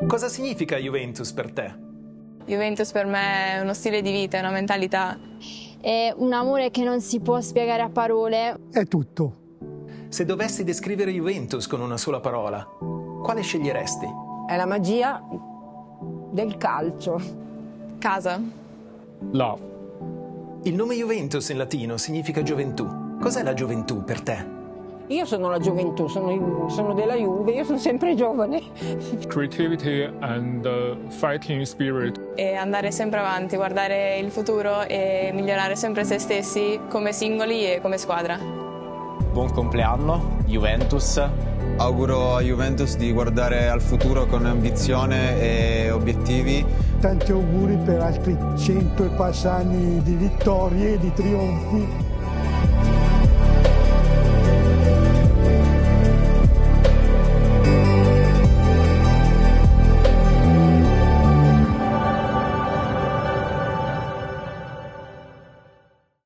Cosa significa Juventus per te? Juventus per me è uno stile di vita, è una mentalità. È un amore che non si può spiegare a parole. È tutto. Se dovessi descrivere Juventus con una sola parola, quale sceglieresti? È la magia del calcio. Casa. Love. Il nome Juventus in latino significa gioventù. Cos'è la gioventù per te? Io sono la gioventù, sono della Juve, io sono sempre giovane. Creativity and fighting spirit. E andare sempre avanti, guardare il futuro e migliorare sempre se stessi come singoli e come squadra. Buon compleanno, Juventus. Auguro a Juventus di guardare al futuro con ambizione e obiettivi. Tanti auguri per altri 100 e passa anni di vittorie e di trionfi.